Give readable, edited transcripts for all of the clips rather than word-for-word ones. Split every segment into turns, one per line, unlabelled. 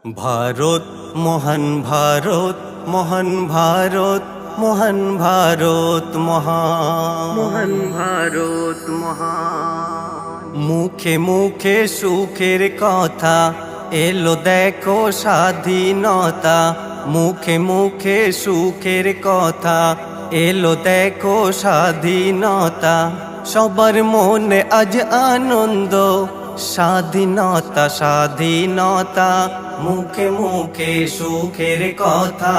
ভারত মহান ভারত, মহান ভারত, মহান ভারত, মহান ভারত, মহান। মুখে মুখে সুখের কথা এলো দেখো স্বাধীনতা, মুখে মুখে সুখের কথা এলো দেখো স্বাধীনতা। সবার মনে আজ আনন্দ, স্বাধীনতা স্বাধীনতা। মুখে মুখে সুখের কথা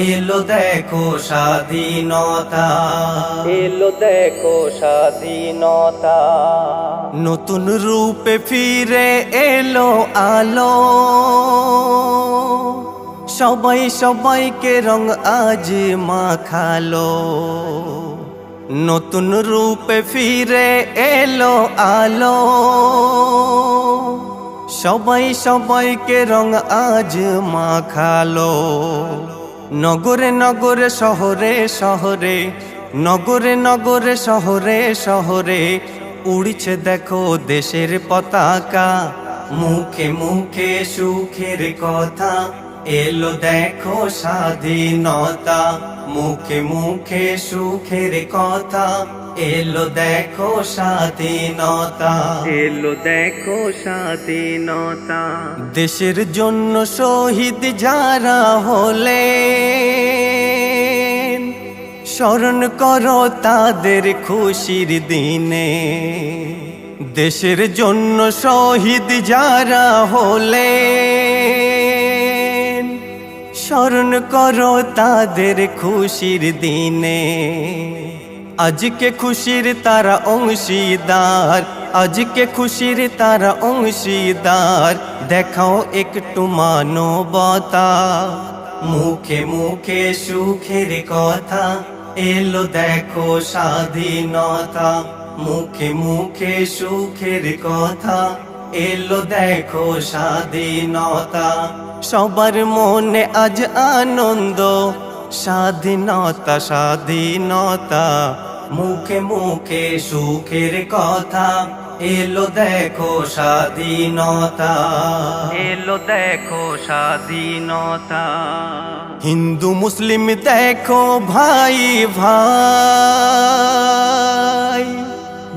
এলো দেখো স্বাধীনতা, এলো দেখো স্বাধীনতা। নতুন রূপে ফিরে এলো আলো, সবাই সবাইকে রং আজ মাখালো। নতুন রূপে ফিরে এলো আলো, সবাই সবাইকে রং আজ মাখালো। নগরে নগরে শহরে শহরে, নগরে নগরে শহরে শহরে উড়ছে দেখো দেশের পতাকা। মুখে মুখে সুখের কথা এলো দেখো স্বাধীনতা, মুখে মুখে সুখের কথা এলো দেখো স্বাধীনতা, এলো দেখো স্বাধীনতা। দেশের জন্য শহীদ যারা হলেন, স্মরণ করো তাদের খুশির দিনে। দেশের জন্য শহীদ যারা হলেন, স্মরণ করো তাদের খুশির দিনে। আজকে খুশির তারা অংশীদার, আজকে খুশির তারা অংশীদার। দেখাও একটু মানবতা, মুখে মুখে সুখের কথা এলো দেখো স্বাধীনতা, মুখে মুখে সুখের কথা এলো দেখো স্বাধীনতা। সবার মনে আজ আনন্দ, স্বাধীনতা স্বাধীনতা। মুখে মুখে সুখের কথা এলো দেখো স্বাধীনতা, এলো দেখো স্বাধীনতা। হিন্দু মুসলিম দেখো ভাই ভাই,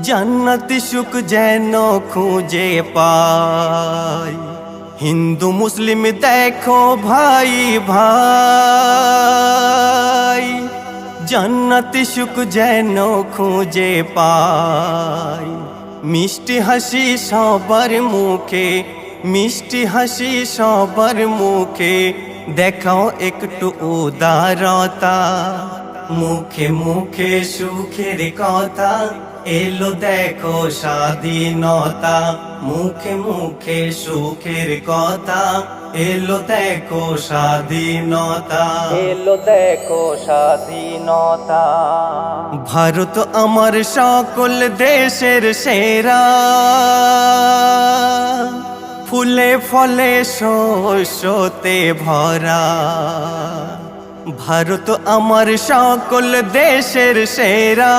জান্নাতি সুখ যেন খুঁজে পাই। হিন্দু মুসলিম দেখো ভাই ভাই, জান্নাতি সুখ যেন খুঁজে পাই। মিষ্টি হাসি সবার মুখে, মিষ্টি হাসি সবার মুখে। দেখাও একটু উদারতা, মুখে মুখে সুখের কথা এলো দেখো স্বাধীনতা, মুখে মুখে সুখের কথা এলো দেখো স্বাধীনতা, এলো দেখো স্বাধীনতা। ভারত আমার সকল দেশের সেরা, ফুলে ফলে শস্যতে ভরা। ভারত আমার সকল দেশের সেরা,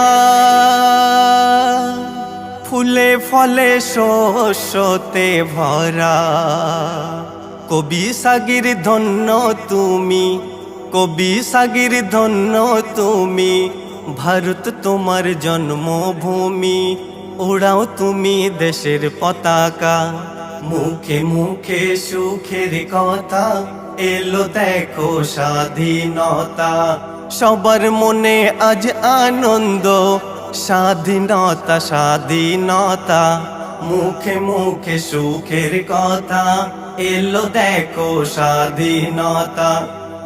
ফুলে ফলে শস্যতে ভরা। কবি সাগির ধন্য তুমি, কবি সাগির ধন্য তুমি। ভারত তোমার জন্মভূমি, ওড়াও তুমি দেশের পতাকা। মুখে মুখে সুখের কথা এলো দেখো স্বাধীনতা। সবার মনে আজ আনন্দ, স্বাধীনতা স্বাধীনতা। মুখে মুখে সুখের কথা এলো দেখো স্বাধীনতা,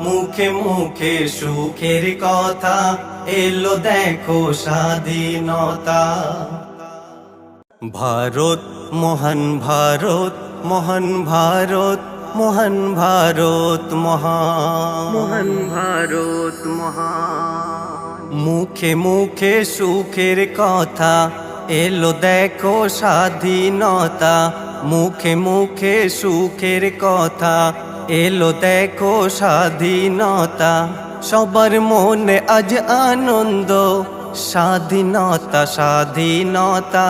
মুখে মুখে সুখের কথা এলো দেখো স্বাধীনতা। ভারত মহান ভারত, মহান ভারত, মহান ভারত, মহান ভারত, মহান। মুখে মুখে সুখের কথা এলো দেখো স্বাধীনতা, মুখে মুখে সুখের কথা এলো দেখো স্বাধীনতা। সবার মনে আজ আনন্দ, স্বাধীনতা স্বাধীনতা,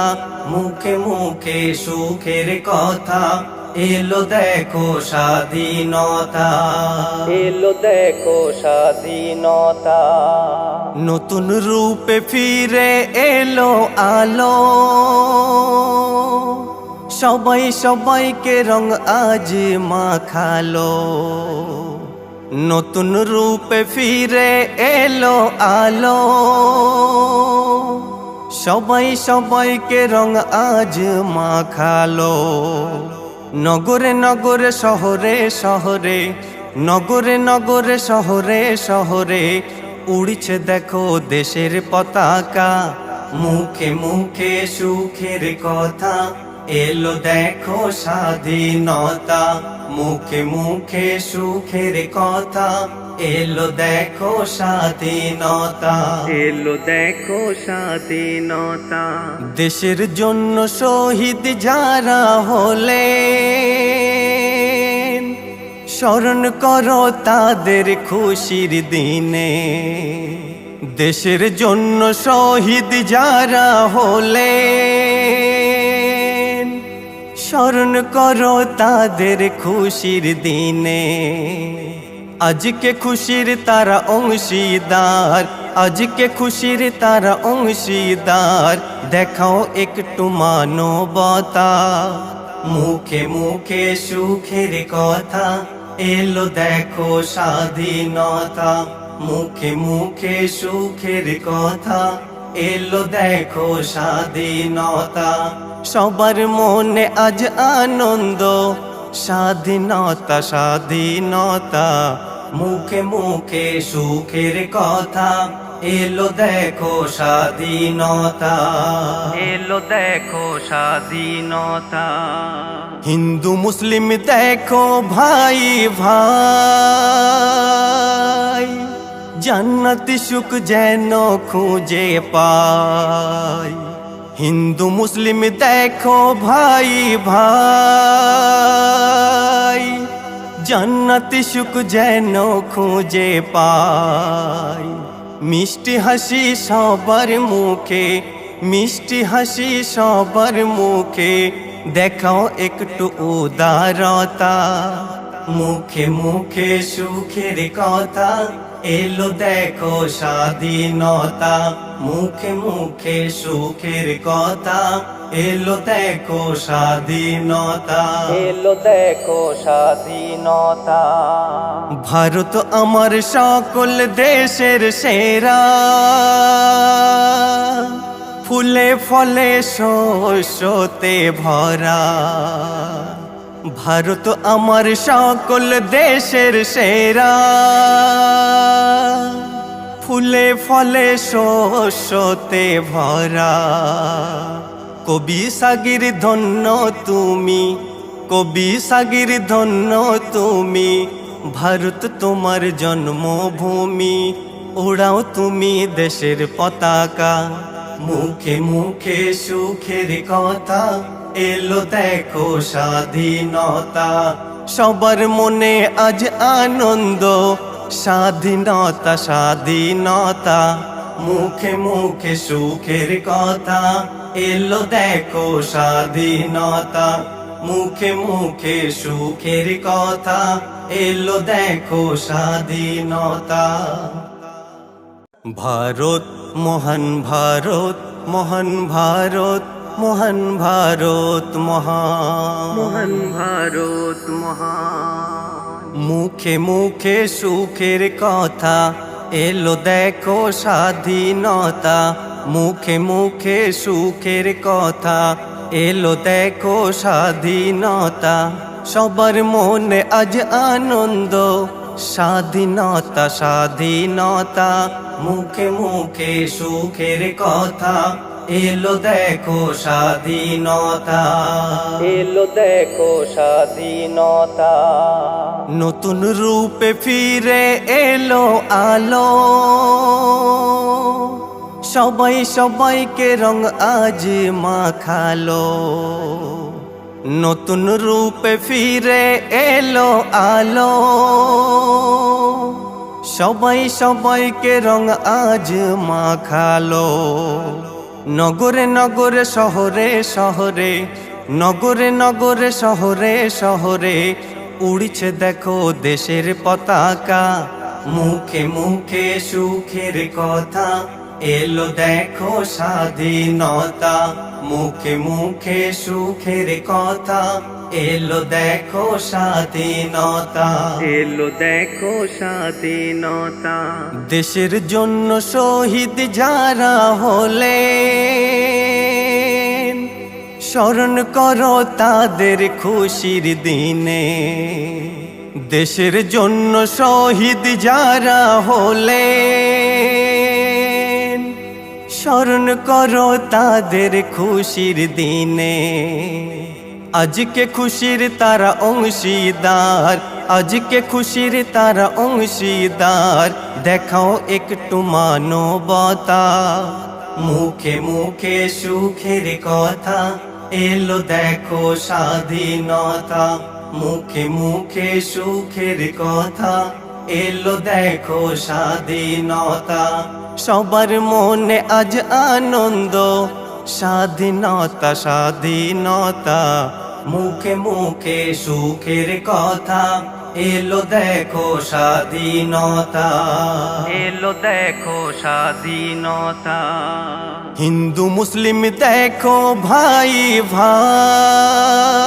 মুখে মুখে সুখের কথা, এলো দেখো স্বাধীনতা, এলো দেখো স্বাধীনতা। নতুন রূপে ফিরে এলো আলো, সবাই সবাইকে রং আজ মাখালো। নতুন রূপে ফিরে এলো আলো, সবাই সবাইকে রং আজ মাখালো। নগরে নগরে শহরে শহরে, নগরে নগরে শহরে শহরে, উড়ছে দেখো দেশের পতাকা। মুখে মুখে সুখের কথা, এলো দেখো স্বাধীনতা। মুখে মুখে সুখের কথা, এলো দেখো স্বাধীনতা, এলো দেখো স্বাধীনতা। দেশের জন্য শহীদ যারা হলেন, স্মরণ করো তাদের খুশির দিনে। দেশের জন্য শহীদ যারা হলেন, স্মরণ করো তাদের খুশির দিনে। আজকে খুশির তারা অংশীদার, আজকে খুশির তারা অংশীদার, দেখাও একটু মানবতা। মুখে মুখে সুখের কথা, এলো দেখো স্বাধীনতা। মুখে মুখে সুখের কথা, এলো দেখো স্বাধীনতা। সবার মনে আজ আনন্দ, স্বাধীনতা স্বাধীনতা। মুখে মুখে সুখের কথা, এলো দেখো স্বাধীনতা, এলো দেখো স্বাধীনতা। হিন্দু মুসলিম দেখো ভাই ভাই, জান্নাতি সুখ যেন খুঁজে পায়। হিন্দু মুসলিম দেখো ভাই ভাই, জান্নাতি সুখ যেন খুঁজে পায়। মিষ্টি হাসি সবার মুখে, মিষ্টি হাসি সবার মুখে, দেখাও একটু উদারতা। মুখে মুখে সুখের কথা, এলো দেখো স্বাধীনতা। মুখে মুখে সুখের কথা, এলো দেখো স্বাধীনতা, এলো দেখো স্বাধীনতা। ভারত আমার সকল দেশের সেরা, ফুলে ফলে শস্যতে ভরা। ভারত আমার সকল দেশের সেরা, ফুলে ফলে শস্যতে ভরা। কবি সাগির ধন্য তুমি, কবি সাগির ধন্য তুমি, ভারত তোমার জন্মভূমি। ওড়াও তুমি দেশের পতাকা, মুখে মুখে সুখের কথা, এলো দেখো স্বাধীনতা। সবার মনে আজ আনন্দ, স্বাধীনতা স্বাধীনতা। মুখে মুখে সুখের কথা, এলো দেখো স্বাধীনতা। মুখে মুখে সুখের কথা, এলো দেখো স্বাধীনতা। ভারত মহান ভারত, মহান ভারত, মহান ভারত, মহান ভারত মহান। মুখে মুখে সুখের কথা, এলো দেখো স্বাধীনতা। মুখে মুখে সুখের কথা, এলো দেখো স্বাধীনতা। সবার মনে আজ আনন্দ, স্বাধীনতা স্বাধীনতা। মুখে মুখে সুখের কথা, এলো দেখো স্বাধীনতা, এলো দেখো স্বাধীনতা। নতুন রূপে ফিরে এলো আলো, সবাই সবাইকে রং আজ মাখালো। নতুন রূপে ফিরে এলো আলো, সবাই সবাইকে রং আজ মাখালো। নগরে নগরে শহরে শহরে, নগরে নগরে শহরে শহরে উড়ছে দেখো দেশের পতাকা। মুখে মুখে সুখের কথা, এলো দেখো স্বাধীনতা। মুখে মুখে সুখের কথা, এলো দেখো স্বাধীনতা। এলো দেখো স্বাধীনতা। দেশের জন্য শহীদ যারা হলেন, স্মরণ করো তাদের খুশির দিনে। দেশের জন্য শহীদ যারা হলেন, স্মরণ করো তাদের খুশির দিনে। আজকে খুশির তারা অংশীদার, আজকে খুশির তারা অংশীদার। দেখাও একটু মানবতা। মুখে মুখে সুখের কথা, এলো দেখো স্বাধীনতা। মুখে মুখে সুখের কথা, এলো দেখো স্বাধীনতা। সবার মনে আজ আনন্দ, স্বাধীনতা স্বাধীনতা। মুখে মুখে সুখের কথা, এলো দেখো স্বাধীনতা। এলো দেখো স্বাধীনতা। হিন্দু মুসলিম দেখো ভাই ভাই,